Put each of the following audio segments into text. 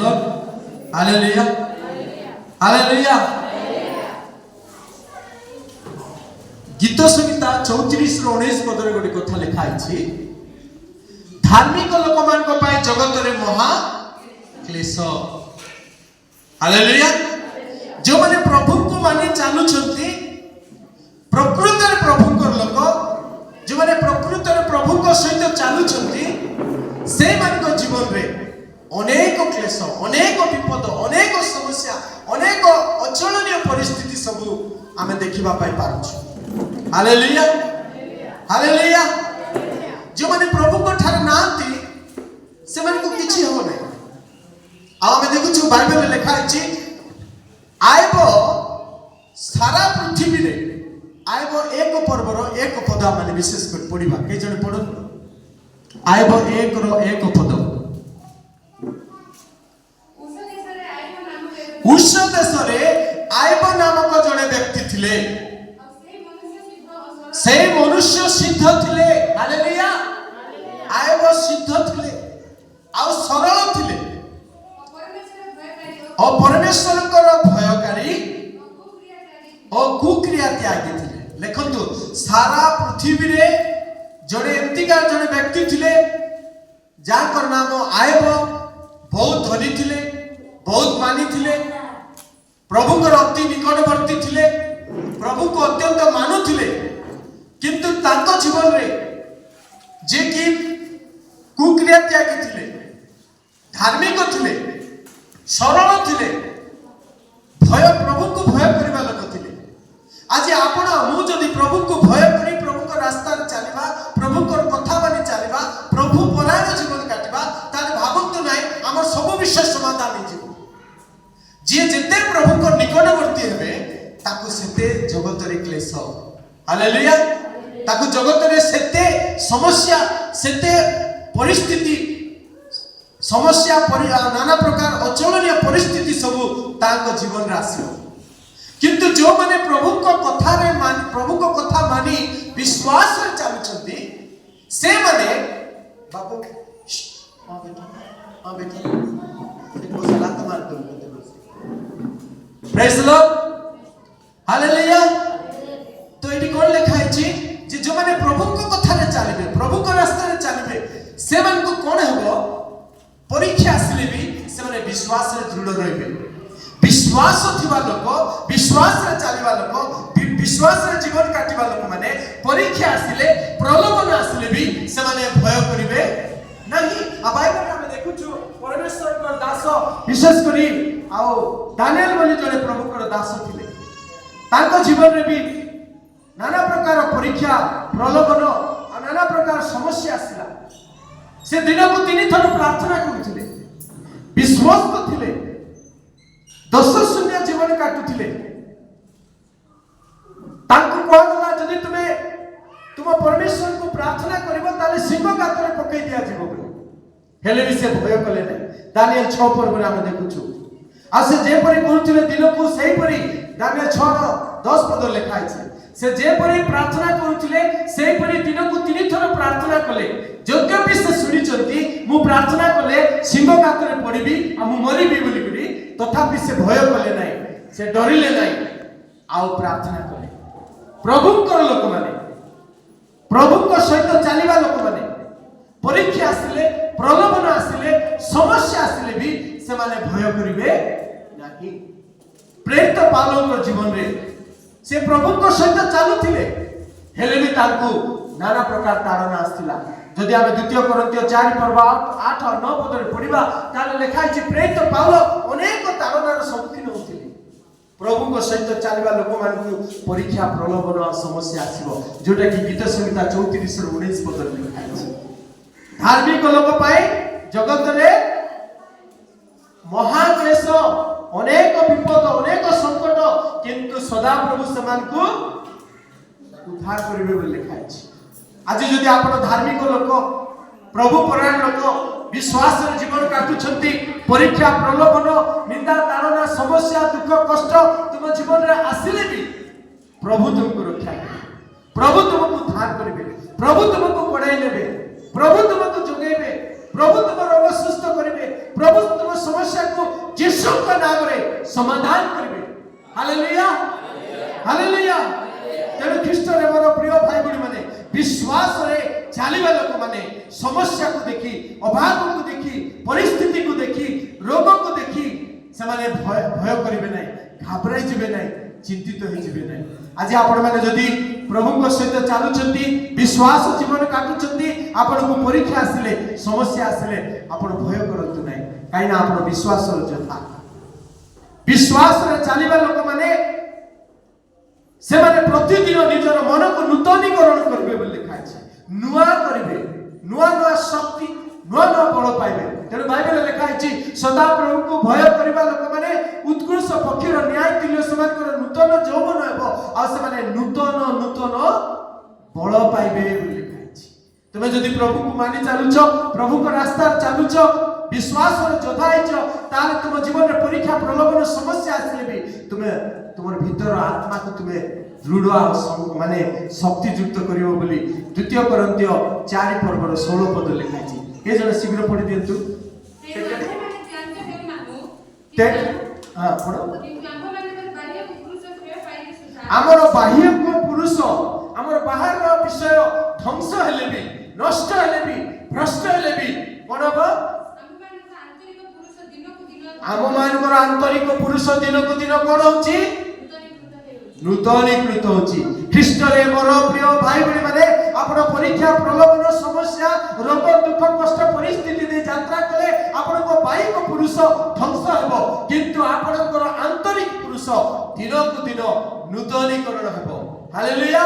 Lord. Hallelujah. Hallelujah. गीत संहिता 34:19 पदरे गोटे कथा लिखा है, धार्मिक लोक मान जगत रे महा क्लेश। हालेलुया। जो माने प्रभु को माने चालू छंती, प्रकृत रे प्रभु को लोक जो माने प्रकृत रे प्रभु को सहित चालू छंती, से मान को जीवन रे अनेक क्लेश, अनेक विपद, अनेक समस्या, अनेक अचलनीय परिस्थिति सब आमे देखिबा पाई पारछु। हालेलुया। हालेलुया। जो माने प्रभु को ठार नांती से माने को किछि हो नै। आ आमे देखुछु बाइबल में लिखा अछि, आइबो सारा पृथ्वी रे आइबो एक पर्वर एक पद माने विशेष कर पढिबा के जने पढो। आइबो एक रो एक पद। उस देश रे आइबो नामक जने व्यक्ति थिले, से मनुष्य सिद्ध थिले। हालेलुया। आइबो सिद्ध थिले आ सरल थिले और परमेश्वर को भयकारी और कुक्रिया त्यागी थिले। देखंतु सारा पृथ्वी रे जड़े एमतिका जड़े व्यक्ति थिले जाकर नाम आइबो, बहुत धनी थिले, बहुत मानी थिले, प्रभु को अति निकटवर्ती थिले, प्रभु को अत्यंत मानु थिले, किंतु ताको जीवन रे जे कि कुक्रिया त्यागी थिले, धार्मिक थिले, सरल थिले, भय प्रभु को भय करबा लोक थिले। आज आपण मु जदि प्रभु को भय करी प्रभु को रास्ता रे चलीबा, प्रभु को कथा मानि चलीबा, प्रभु परायण जीवन काटिबा, तार भावंत नाही हमर सब विषय समाधान हो जीव। जे जते प्रभु को निकटवर्ती हेबे ताकू सेते जगत रे क्लेश। हालेलुया। ताकू जगत रे सेते समस्या, सेते परिस्थिति, समस्या नाना प्रकार अचलनीय परिस्थिति सब ताको जीवन रे आसीबो। किंतु जो माने प्रभु को कथा रे प्रभु को कथा मानी विश्वास रे चालुचंती, से माने बाबू हां बेटा देखो सलात मार दो। Praise the Lord. हालेलुया। तो एटी कोन लिखा है जे जो माने प्रभु को कथा रे चलबे, प्रभु को रास्ता रे चलबे, से मान को कोन हेबो, परीक्षा आसले भी से माने विश्वास रे दृढ़ रहबे। विश्वास थिबा लोक, विश्वास रे चलीबा लोक, विश्वास रे जीवन काटिबा लोक माने परीक्षा आसिले, प्रलोभन आसिले भी से माने भय करिवे नहीं। आ बाइबल में हम देखुछु परमेश्वर को दास विशेष करी आओ दानिएल बोली जने प्रभु को दास थिले, ताको जीवन रे भी नाना प्रकार परीक्षा, प्रलोभन और नाना प्रकार समस्या आसिला। से दिन को 3 थर प्रार्थना करुथिले, विश्वस्त थिले, दोष शून्य जीवन काटुथिले। ताको कहला जदि तुमे तुम परमेश्वर को प्रार्थना करिबो ताले सिंह गाତରେ पकई दिया जीवो बोली, हेले भी से भय कले नै। दानिएल 6 पर हम देखुछु आ से जे परि करूथिले दिन को सही परि दानिएल 6:10 पद लिखा है। से जे परि प्रार्थना करूथिले सेही परि दिन को 3 थर प्रार्थना कले, योग्य से सुनी चंती मु प्रार्थना कले सिंह गाତରେ पड़िबी आ मु मरिबी बोली करी, तथापि से भय कले नै, से डरिले नै, आउ प्रार्थना कले। प्रभु को लोक माने, प्रभु को सहित चलीबा लोक माने परीक्षा आसिले, प्रलोभन आसिले, समस्या आसिले भी से माने भय करिवे नाही। प्रेरित पाउलो जीवन रे से प्रभु को सहित चालुथिले, हेले भी तांको नाना प्रकार ताड़ना आस्थिला। जदि आमे 2 कोरिन्थियो 4 पर्व 8 और 9 पद रे पढिबा ताले लिखा है प्रेरित पाउलो अनेक ताड़नार सम्मुखीन होथिले। प्रभु को सहित चलीबा लोक मान को परीक्षा, प्रलोभन और समस्या आसीबो, जोटा कि गीत संहिता 34:19 पद रे लिखा है। धार्मिक लोक पाए जगत रे महाक्लेश, अनेक विपद, अनेक संकट, किंतु सदा प्रभु समान को उद्धार करिवे बोली लिखा है। आज जदि आपण धार्मिक लोक, प्रभु परायण लोक, विश्वास रे जीवन काटुछंती, परीक्षा, प्रलोभन, निंदा, ताड़ना, समस्या, दुख, कष्ट तुम जीवन रे आसिले भी प्रभु तुमको रक्षा करिवे, प्रभु तुमको उद्धार करिवे, प्रभु तुमको पढ़ाई लेबे, प्रभु तुमको जोगेबे, प्रभु तुम रोग सुस्थ करिवे, प्रभु तुम समस्या को यीशुଙ୍କ ନାମରେ ସମାଧାନ କରିବେ। Hallelujah hallelujah. ତେଣୁ ଖ୍ରୀଷ୍ଟରେ ମୋର ପ୍ରିୟ ଭାଇ ଭଉଣୀ ମାନେ ବିଶ୍ୱାସରେ ଚାଲିବା ଲୋକମାନେ ସମସ୍ୟାକୁ ଦେଖି ଅଭାବକୁ ଦେଖି ପରିସ୍ଥିତିକୁ ଦେଖି ରୋଗକୁ ଦେଖି ସେମାନେ ଭୟ କରିବେ ନାହିଁ, ଘାବରାଇ ଯିବେ ନାହିଁ, ଚିନ୍ତିତ ହେଇଯିବେ ନାହିଁ। ଆଜି ଆପଣମାନେ ଯଦି ପ୍ରଭୁଙ୍କ ସହିତ ଚାଲୁଛନ୍ତି, ବିଶ୍ୱାସ ଜୀବନ କାଟୁଛନ୍ତି, ଆପଣଙ୍କୁ ପରୀକ୍ଷା ଆସିଲେ ସମସ୍ୟା ଆସିଲେ ଆପଣ ଭୟ କରନ୍ତୁ ନାହିଁ, କାହିଁକି ନା ଆପଣ ବିଶ୍ୱାସର ଯୋଦ୍ଧା। ବିଶ୍ୱାସରେ ଚାଲିବା ଲୋକମାନେ ସେମାନେ ପ୍ରତିଦିନ ନିଜର ମନକୁ ନୂତନୀକରଣ କରିବେ ବୋଲି ଲେଖା ଅଛି। ନୂଆ କରିବେ, ନୂଆ ନୂଆ ଶକ୍ତି, ନୂଆ ନୂଆ ବଳ ପାଇବେ। ତେଣୁ ବାଇବେଲରେ ଲେଖା ହେଇଛି ସଦା ପ୍ରଭୁଙ୍କୁ ଭୟ କରିବା ଲୋକମାନେ ଉତ୍କୃଷ୍ଟ ପକ୍ଷୀର ନ୍ୟାୟ ତୁଲ୍ୟ ସେମାନଙ୍କର ନୂତନ ଯୌବନ ହେବ, ଆଉ ସେମାନେ ନୂତନ ନୂତନ ବଳ ପାଇବେ ବୋଲି ଲେଖା ହେଇଛି। ତୁମେ ଯଦି ପ୍ରଭୁଙ୍କୁ ମାନି ଚାଲୁଛ, ପ୍ରଭୁଙ୍କ ରାସ୍ତାରେ ଚାଲୁଛ, ବିଶ୍ୱାସର ଯୋଦ୍ଧା ହେଇଛ, ତାହେଲେ ତୁମ ଜୀବନରେ ପରୀକ୍ଷା ପ୍ରଲୋଭନ ସମସ୍ୟା ଆସିଲେ ବି ତୁମେ ତୁମର ଭିତର ଆତ୍ମାକୁ ତୁମେ ଦୃଢ଼ ମାନେ ଶକ୍ତିଯୁକ୍ତ କରିବ ବୋଲି 2 Corinthians 4:16 ଲେଖା ହେଇଛି। ଏ ଜଣେ ଶୀଘ୍ର ପଢି ଦିଅନ୍ତୁ। ଆମର ବାହ୍ୟକ ପୁରୁଷ, ଆମର ବାହାର ବିଷୟ ଧ୍ୱଂସ ହେଲେ ବି, ନଷ୍ଟ ହେଲେ ବି, ଭ୍ରଷ୍ଟ ହେଲେ ବି କଣ ହବ? ଆମ ମାନଙ୍କର ଆନ୍ତରିକ ପୁରୁଷ ଦିନକୁ ଦିନ କଣ ହଉଛି? ନୂତନୀକୃତ ହଉଛି। ଖ୍ରୀଷ୍ଟରେ ମୋର ପ୍ରିୟ ଭାଇ ଭଉଣୀ ମାନେ ଆପଣ ପରୀକ୍ଷା ପ୍ରଲୋଭନ ସମସ୍ୟା ରୋଗ ଦୁଃଖ କଷ୍ଟ ପରିସ୍ଥିତି ଦେଇ ଯାତ୍ରା କଲେ ଆପଣଙ୍କ ବାହ୍ୟିକ ପୁରୁଷ ଧ୍ୱଂସ ହେବ, କିନ୍ତୁ ଆପଣଙ୍କର ଆନ୍ତରିକ ପୁରୁଷ ଦିନକୁ ଦିନ ନୂତନୀକରଣ ହେବ। ହାଲେଲୁୟା।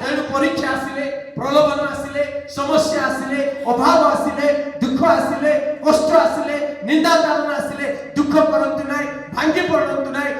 ତେଣୁ ପରୀକ୍ଷା ଆସିଲେ, ପ୍ରଲୋଭନ ଆସିଲେ, ସମସ୍ୟା ଆସିଲେ, ଅଭାବ ଆସିଲେ, ଦୁଃଖ ଆସିଲେ, କଷ୍ଟ ଆସିଲେ, ନିନ୍ଦା ତାଡ଼ନା ଆସିଲେ ଦୁଃଖ କରନ୍ତୁ ନାହିଁ, ଭାଙ୍ଗି ପଡ଼ନ୍ତୁ ନାହିଁ,